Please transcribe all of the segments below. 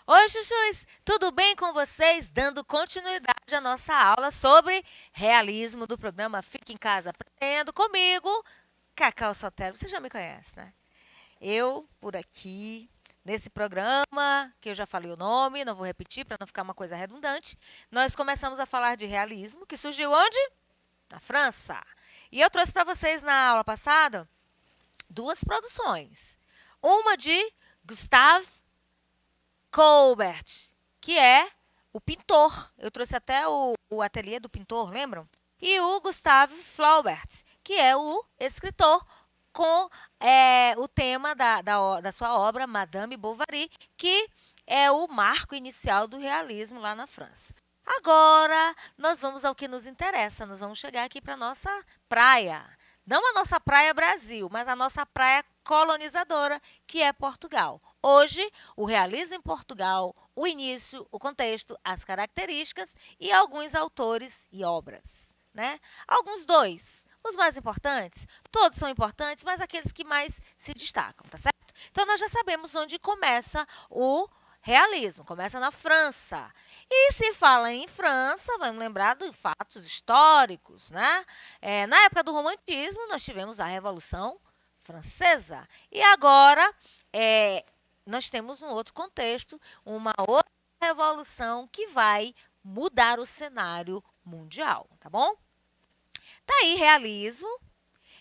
Oi, chuchus! Tudo bem com vocês? Dando continuidade à nossa aula sobre realismo do programa Fique em Casa Aprendendo comigo, Cacau Sotero. Você já me conhece, né? Eu, por aqui, nesse programa, que eu já falei o nome, não vou repetir para não ficar uma coisa redundante, nós começamos a falar de realismo, que surgiu onde? Na França. E eu trouxe para vocês na aula passada duas produções. Uma de Gustave Colbert, que é o pintor. Eu trouxe até o ateliê do pintor, lembram? E o Gustave Flaubert, que é o escritor com o tema da sua obra, Madame Bovary, que é o marco inicial do realismo lá na França. Agora, nós vamos ao que nos interessa. Nós vamos chegar aqui para a nossa praia. Não a nossa praia Brasil, mas a nossa praia colonizadora, que é Portugal. Hoje, o realismo em Portugal, o início, o contexto, as características e alguns autores e obras, né? Alguns dois, os mais importantes, todos são importantes, mas aqueles que mais se destacam, tá certo? Então, nós já sabemos onde começa o realismo, começa na França. E se fala em França, vamos lembrar de fatos históricos, né? Na época do romantismo, nós tivemos a Revolução Francesa. E agora, nós temos um outro contexto, uma outra revolução que vai mudar o cenário mundial, tá bom? Tá aí, realismo.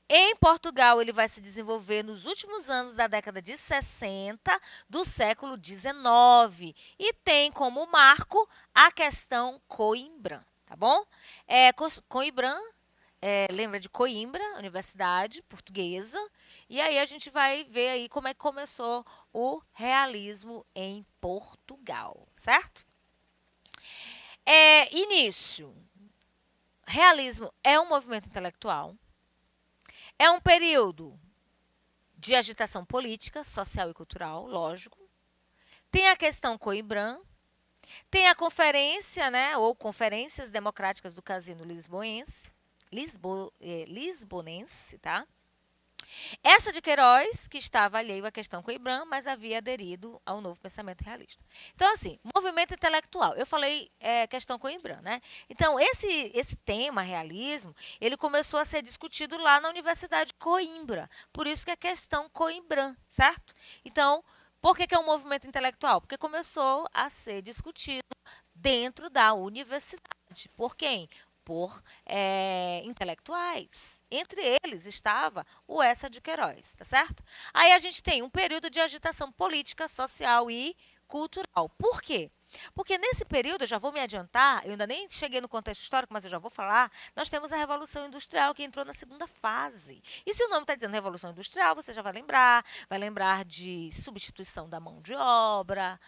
Em Portugal, ele vai se desenvolver nos últimos anos da década de 60 do século XIX e tem como marco a questão Coimbra, tá bom? Coimbra, lembra de Coimbra, Universidade Portuguesa, e aí a gente vai ver aí como é que começou o realismo em Portugal, certo? Início. Realismo é um movimento intelectual. É um período de agitação política, social e cultural, lógico. Tem a questão Coimbra, tem a conferência, né, ou conferências democráticas do Casino Lisbonense, tá? Essa de Queiroz, que estava alheio à questão Coimbra, mas havia aderido ao novo pensamento realista. Então, assim, movimento intelectual. Eu falei questão Coimbra, né? Então, esse tema, realismo, ele começou a ser discutido lá na Universidade de Coimbra. Por isso que é questão Coimbra, certo? Então, por que é um movimento intelectual? Porque começou a ser discutido dentro da universidade. Por quem? Por intelectuais. Entre eles estava o Essa de Queiroz, tá certo? Aí a gente tem um período de agitação política, social e cultural. Por quê? Porque nesse período, eu já vou me adiantar, eu ainda nem cheguei no contexto histórico, mas eu já vou falar, nós temos a Revolução Industrial que entrou na segunda fase. E se o nome está dizendo Revolução Industrial, você já vai lembrar de substituição da mão de obra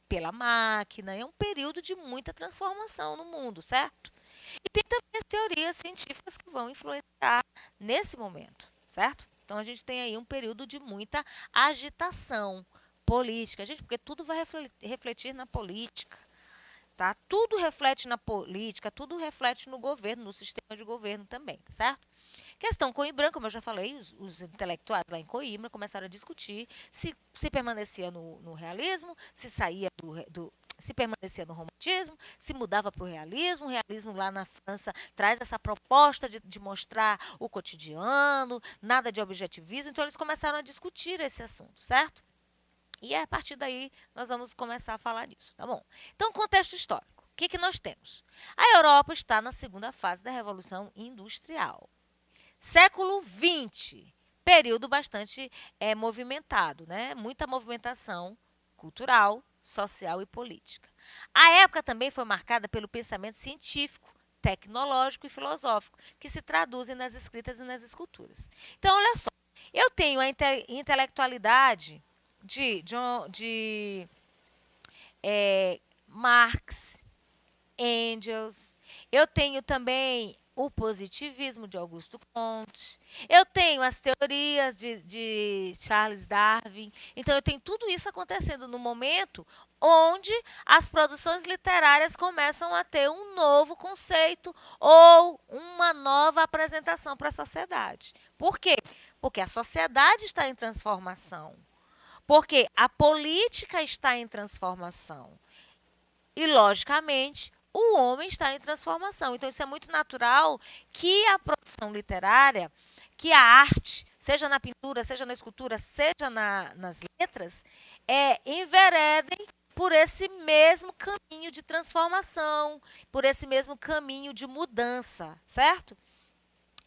pela máquina. É um período de muita transformação no mundo, certo? E tem também as teorias científicas que vão influenciar nesse momento, certo? Então, a gente tem aí um período de muita agitação política, gente, porque tudo vai refletir na política, tá? Tudo reflete na política, tudo reflete no governo, no sistema de governo também, tá certo? Questão Coimbra, como eu já falei, os intelectuais lá em Coimbra começaram a discutir se permanecia no realismo, se saía se permanecia no romantismo, se mudava para o realismo. O realismo lá na França traz essa proposta de mostrar o cotidiano, nada de objetivismo. Então, eles começaram a discutir esse assunto, certo? E a partir daí, nós vamos começar a falar disso, tá bom? Então, contexto histórico. O que nós temos? A Europa está na segunda fase da Revolução Industrial. Século XX, período bastante movimentado, né? Muita movimentação cultural, social e política. A época também foi marcada pelo pensamento científico, tecnológico e filosófico, que se traduzem nas escritas e nas esculturas. Então, olha só, eu tenho a intelectualidade de Marx, Engels, eu tenho também o positivismo de Augusto Comte, eu tenho as teorias de Charles Darwin. Então, eu tenho tudo isso acontecendo no momento onde as produções literárias começam a ter um novo conceito ou uma nova apresentação para a sociedade. Por quê? Porque a sociedade está em transformação. Porque a política está em transformação. E, logicamente, o homem está em transformação. Então, isso é muito natural que a produção literária, que a arte, seja na pintura, seja na escultura, seja nas letras, enveredem por esse mesmo caminho de transformação, por esse mesmo caminho de mudança, certo?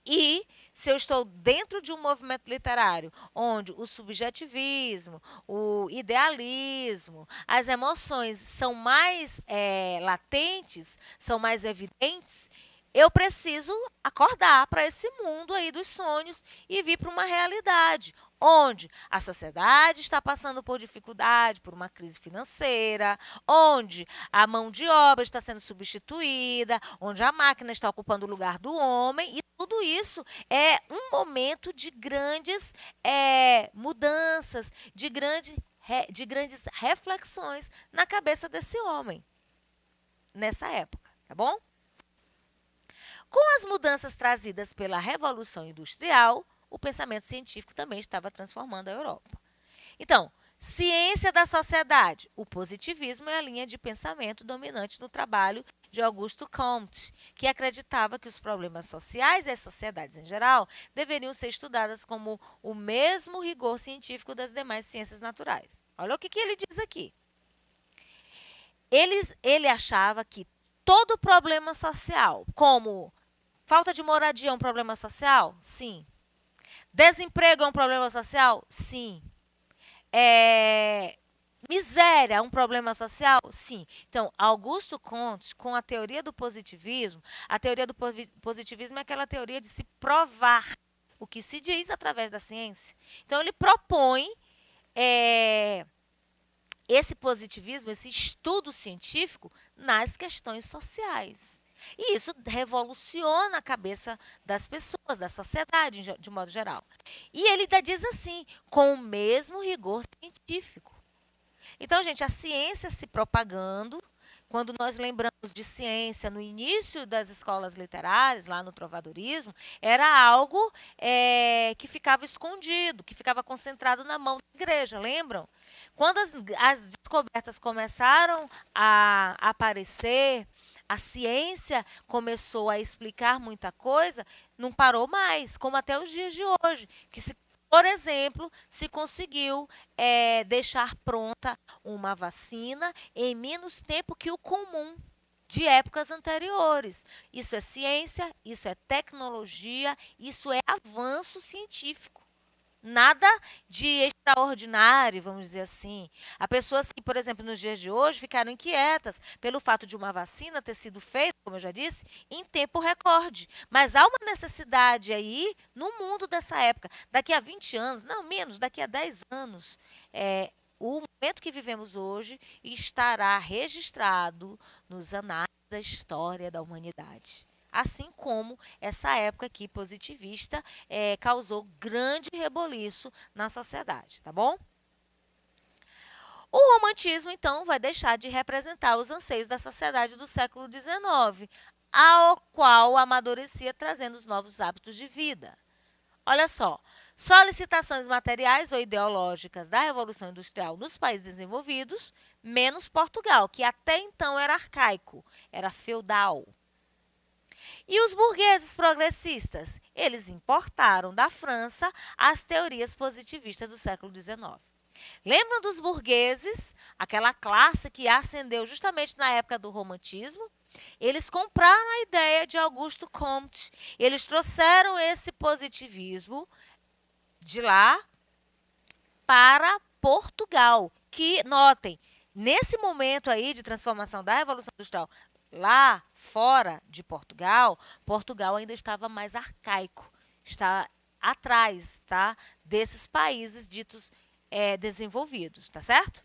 E se eu estou dentro de um movimento literário onde o subjetivismo, o idealismo, as emoções são mais latentes, são mais evidentes, eu preciso acordar para esse mundo aí dos sonhos e vir para uma realidade onde a sociedade está passando por dificuldade, por uma crise financeira, onde a mão de obra está sendo substituída, onde a máquina está ocupando o lugar do homem, e tudo isso é um momento de grandes mudanças, de grandes reflexões na cabeça desse homem, nessa época, tá bom? Com as mudanças trazidas pela Revolução Industrial, o pensamento científico também estava transformando a Europa. Então, ciência da sociedade. O positivismo é a linha de pensamento dominante no trabalho de Augusto Comte, que acreditava que os problemas sociais e as sociedades em geral deveriam ser estudadas como o mesmo rigor científico das demais ciências naturais. Olha o que ele diz aqui. Ele achava que todo problema social, como falta de moradia é um problema social? Sim. Desemprego é um problema social? Sim. Miséria é um problema social? Sim. Então, Augusto Comte, com a teoria do positivismo, a teoria do positivismo é aquela teoria de se provar o que se diz através da ciência. Então, ele propõe esse positivismo, esse estudo científico nas questões sociais. E isso revoluciona a cabeça das pessoas, da sociedade, de modo geral. E ele ainda diz assim, com o mesmo rigor científico. Então, gente, a ciência se propagando, quando nós lembramos de ciência no início das escolas literárias, lá no trovadorismo, era algo que ficava escondido, que ficava concentrado na mão da igreja, lembram? Quando as descobertas começaram a aparecer, a ciência começou a explicar muita coisa, não parou mais, como até os dias de hoje, que por exemplo, se conseguiu deixar pronta uma vacina em menos tempo que o comum de épocas anteriores. Isso é ciência, isso é tecnologia, isso é avanço científico. Nada de extraordinário, vamos dizer assim. Há pessoas que, por exemplo, nos dias de hoje, ficaram inquietas pelo fato de uma vacina ter sido feita, como eu já disse, em tempo recorde. Mas há uma necessidade aí no mundo dessa época. Daqui a 20 anos, não menos, daqui a 10 anos, o momento que vivemos hoje estará registrado nos anais da história da humanidade. Assim como essa época aqui positivista causou grande reboliço na sociedade, tá bom? O romantismo, então, vai deixar de representar os anseios da sociedade do século XIX, ao qual amadurecia trazendo os novos hábitos de vida. Olha só, solicitações materiais ou ideológicas da Revolução Industrial nos países desenvolvidos, menos Portugal, que até então era arcaico, era feudal. E os burgueses progressistas? Eles importaram da França as teorias positivistas do século XIX. Lembram dos burgueses, aquela classe que ascendeu justamente na época do romantismo? Eles compraram a ideia de Augusto Comte. Eles trouxeram esse positivismo de lá para Portugal. Que, notem, nesse momento aí de transformação da Revolução Industrial, lá fora de Portugal, Portugal ainda estava mais arcaico, está atrás, tá, desses países ditos desenvolvidos, tá certo?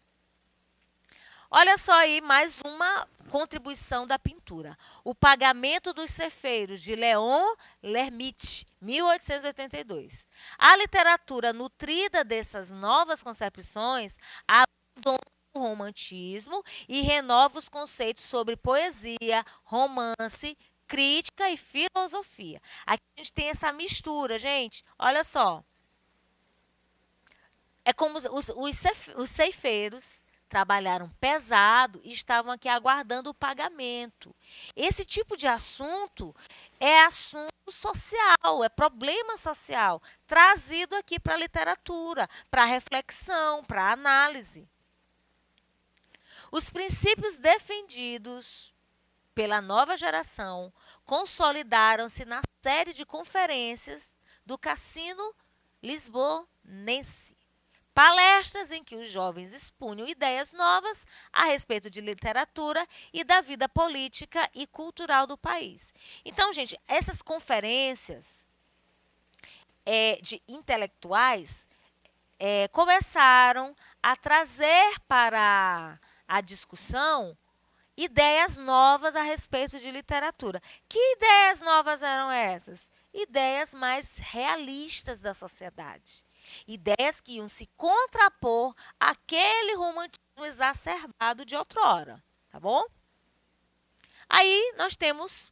Olha só aí mais uma contribuição da pintura. O Pagamento dos Cefeiros, de Léon Lermite, 1882. A literatura nutrida dessas novas concepções abandonou o romantismo e renova os conceitos sobre poesia, romance, crítica e filosofia. Aqui a gente tem essa mistura, gente. Olha só. É como os ceifeiros trabalharam pesado e estavam aqui aguardando o pagamento. Esse tipo de assunto é assunto social, é problema social, trazido aqui para a literatura, para a reflexão, para a análise. Os princípios defendidos pela nova geração consolidaram-se na série de conferências do Cassino Lisbonense. Palestras em que os jovens expunham ideias novas a respeito de literatura e da vida política e cultural do país. Então, gente, essas conferências de intelectuais começaram a trazer para a discussão ideias novas a respeito de literatura. Que ideias novas eram essas? Ideias mais realistas da sociedade. Ideias que iam se contrapor àquele romantismo exacerbado de outrora, tá bom? Aí nós temos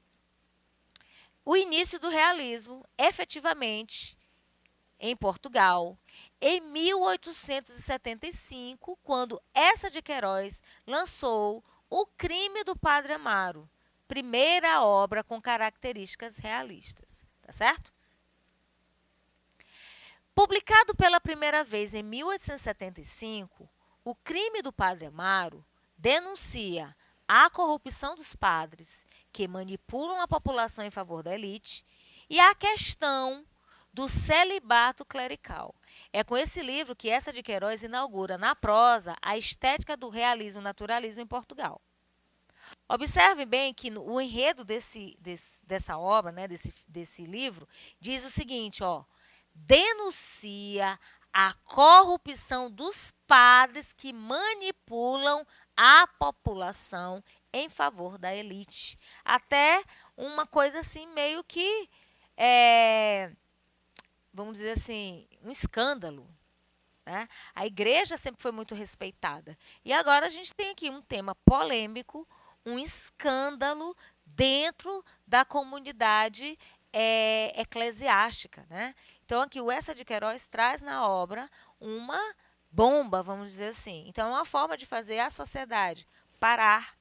o início do realismo, efetivamente, em Portugal, em 1875, quando Eça de Queiroz lançou O Crime do Padre Amaro, primeira obra com características realistas, tá certo? Publicado pela primeira vez em 1875, O Crime do Padre Amaro denuncia a corrupção dos padres que manipulam a população em favor da elite e a questão do celibato clerical. É com esse livro que Eça de Queiroz inaugura na prosa a estética do realismo e naturalismo em Portugal. Observe bem que o enredo dessa obra, né, desse livro, diz o seguinte, ó, denuncia a corrupção dos padres que manipulam a população em favor da elite. Até uma coisa assim meio que, vamos dizer assim, um escândalo. Né? A igreja sempre foi muito respeitada. E agora a gente tem aqui um tema polêmico, um escândalo dentro da comunidade eclesiástica. Né? Então, aqui o Eça de Queiroz traz na obra uma bomba, vamos dizer assim. Então, é uma forma de fazer a sociedade parar,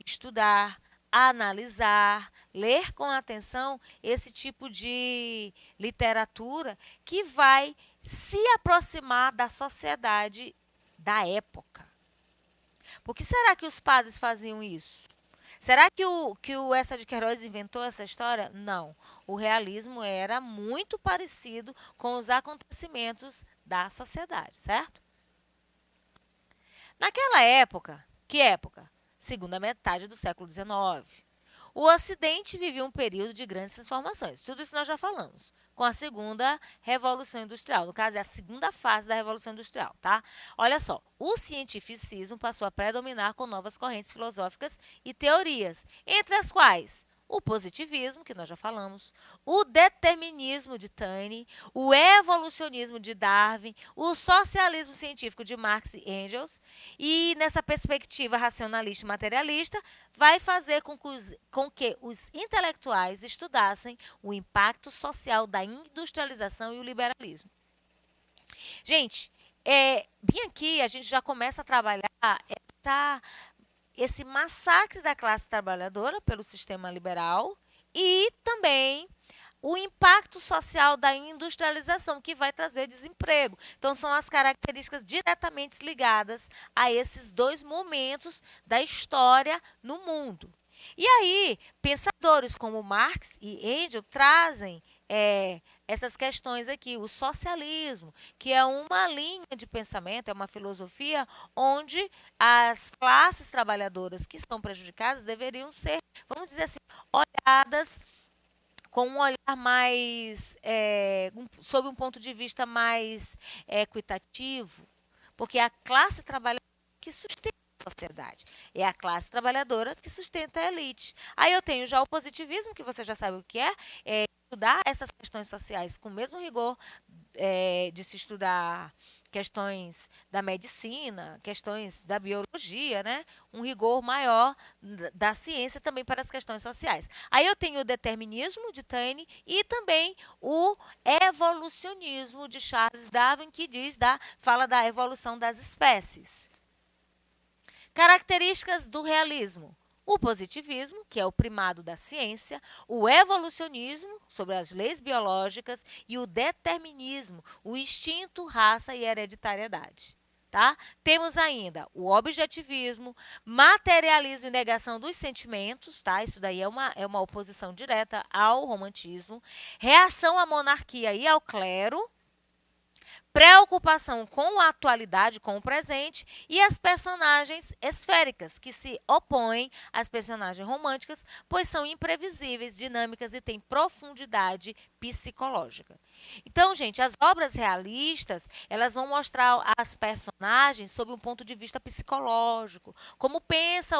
estudar, analisar, ler com atenção esse tipo de literatura que vai se aproximar da sociedade da época. Por que será que os padres faziam isso? Será que o Eça de Queiroz inventou essa história? Não. O realismo era muito parecido com os acontecimentos da sociedade, certo? Naquela época, que época? Segunda metade do século XIX. O Ocidente vivia um período de grandes transformações. Tudo isso nós já falamos. Com a segunda Revolução Industrial. No caso, é a segunda fase da Revolução Industrial, tá? Olha só, o cientificismo passou a predominar com novas correntes filosóficas e teorias, entre as quais o positivismo, que nós já falamos, o determinismo de Taine, o evolucionismo de Darwin, o socialismo científico de Marx e Engels, e nessa perspectiva racionalista e materialista, vai fazer com que os intelectuais estudassem o impacto social da industrialização e o liberalismo. Gente, bem aqui a gente já começa a trabalhar esse massacre da classe trabalhadora pelo sistema liberal e também o impacto social da industrialização, que vai trazer desemprego. Então, são as características diretamente ligadas a esses dois momentos da história no mundo. E aí, pensadores como Marx e Engels trazem essas questões aqui, o socialismo, que é uma linha de pensamento, é uma filosofia onde as classes trabalhadoras que estão prejudicadas deveriam ser, vamos dizer assim, olhadas com um olhar mais, sob um ponto de vista mais equitativo, porque é a classe trabalhadora que sustenta a sociedade, é a classe trabalhadora que sustenta a elite. Aí eu tenho já o positivismo, que você já sabe o que é estudar essas questões sociais com o mesmo rigor de se estudar questões da medicina, questões da biologia, né? Um rigor maior da ciência também para as questões sociais. Aí eu tenho o determinismo de Taine e também o evolucionismo de Charles Darwin, que fala da evolução das espécies. Características do realismo. O positivismo, que é o primado da ciência, o evolucionismo, sobre as leis biológicas, e o determinismo, o instinto, raça e hereditariedade. Tá? Temos ainda o objetivismo, materialismo e negação dos sentimentos, tá? Isso daí é uma oposição direta ao romantismo, reação à monarquia e ao clero, preocupação com a atualidade, com o presente, e as personagens esféricas, que se opõem às personagens românticas, pois são imprevisíveis, dinâmicas e têm profundidade psicológica. Então, gente, as obras realistas, elas vão mostrar as personagens sob um ponto de vista psicológico, como pensa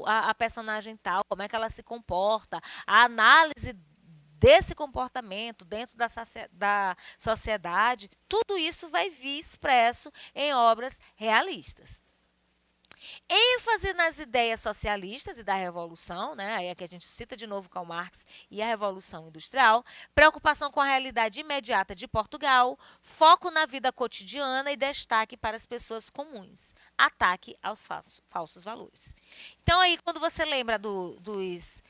a personagem tal, como é que ela se comporta, a análise desse comportamento dentro da sociedade, tudo isso vai vir expresso em obras realistas. ênfase nas ideias socialistas e da revolução, né? Aí é que a gente cita de novo Karl Marx e a Revolução Industrial, preocupação com a realidade imediata de Portugal, foco na vida cotidiana e destaque para as pessoas comuns, ataque aos falsos valores. Então aí quando você lembra dos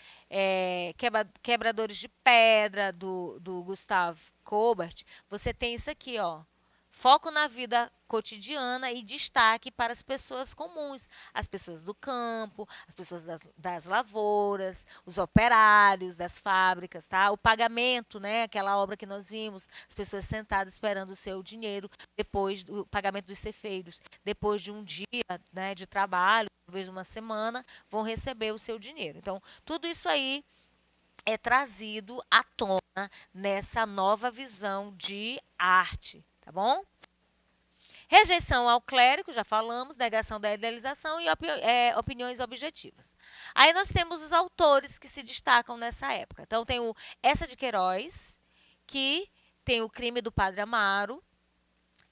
quebradores de pedra do Gustav Colbert, você tem isso aqui, ó. Foco na vida cotidiana e destaque para as pessoas comuns, as pessoas do campo, as pessoas das lavouras, os operários das fábricas, tá? O pagamento, né? Aquela obra que nós vimos, as pessoas sentadas esperando o seu dinheiro depois do pagamento dos cefeiros, depois de um dia, né, de trabalho, talvez uma semana, vão receber o seu dinheiro. Então, tudo isso aí é trazido à tona nessa nova visão de arte, tá bom? Rejeição ao clérigo, já falamos, negação da idealização e opiniões objetivas. Aí nós temos os autores que se destacam nessa época. Então tem o Essa de Queiroz, que tem o Crime do Padre Amaro,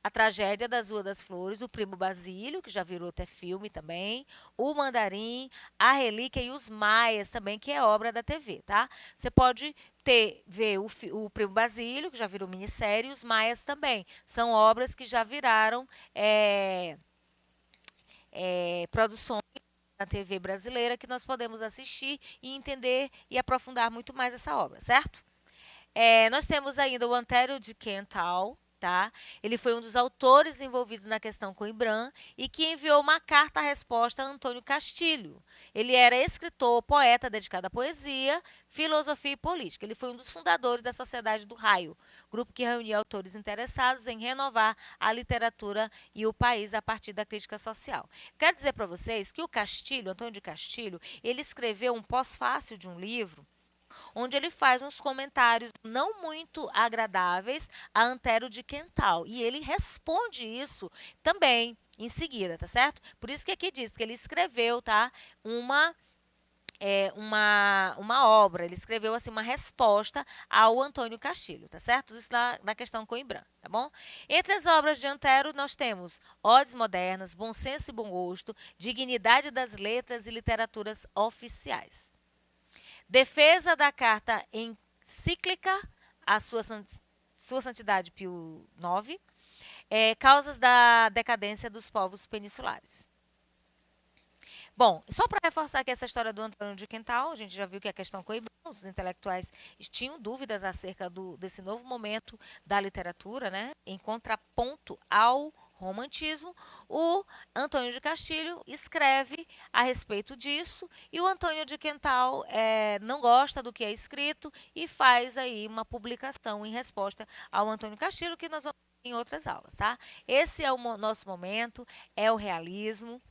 A Tragédia das Ruas das Flores, O Primo Basílio, que já virou até filme também, O Mandarim, A Relíquia e Os Maias também, que é obra da TV, tá? Você pode ver o Primo Basílio, que já virou minissérie, e Os Maias também. São obras que já viraram produções na TV brasileira que nós podemos assistir e entender e aprofundar muito mais essa obra, certo? Nós temos ainda o Antero de Quental, tá? Ele foi um dos autores envolvidos na questão Coimbra e que enviou uma carta-resposta a Antônio Castilho. Ele era escritor, poeta dedicado à poesia, filosofia e política. Ele foi um dos fundadores da Sociedade do Raio, grupo que reunia autores interessados em renovar a literatura e o país a partir da crítica social. Quero dizer para vocês que o Castilho, Antônio de Castilho, ele escreveu um pós-fácil de um livro onde ele faz uns comentários não muito agradáveis a Antero de Quental. E ele responde isso também em seguida, tá certo? Por isso que aqui diz que ele escreveu, tá? Uma obra, ele escreveu assim uma resposta ao Antônio Castilho, tá certo? Isso na questão Coimbra, tá bom? Entre as obras de Antero nós temos Odes Modernas, Bom Senso e Bom Gosto, Dignidade das Letras e Literaturas Oficiais. Defesa da carta encíclica à sua Santidade Pio IX, causas da decadência dos povos peninsulares. Bom, só para reforçar aqui essa história do Antônio de Quental, a gente já viu que a questão Coimbra, os intelectuais tinham dúvidas acerca desse novo momento da literatura, né, em contraponto ao romantismo. O Antônio de Castilho escreve a respeito disso e o Antônio de Quental não gosta do que é escrito e faz aí uma publicação em resposta ao Antônio Castilho, que nós vamos ver em outras aulas, tá? Esse é o nosso momento, é o realismo.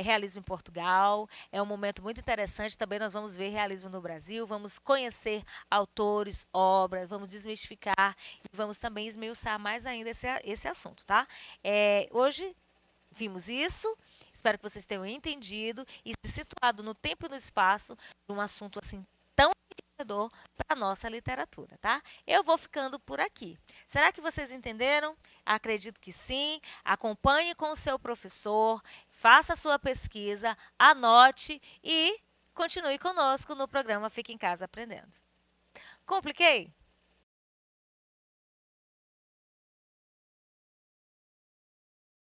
Realismo em Portugal, é um momento muito interessante, também nós vamos ver realismo no Brasil, vamos conhecer autores, obras, vamos desmistificar e vamos também esmiuçar mais ainda esse assunto, tá? Hoje vimos isso, espero que vocês tenham entendido e se situado no tempo e no espaço de um assunto assim tão enriquecedor para a nossa literatura, tá? Eu vou ficando por aqui. Será que vocês entenderam? Acredito que sim. Acompanhe com o seu professor, faça a sua pesquisa, anote e continue conosco no programa Fique em Casa Aprendendo. Compliquei?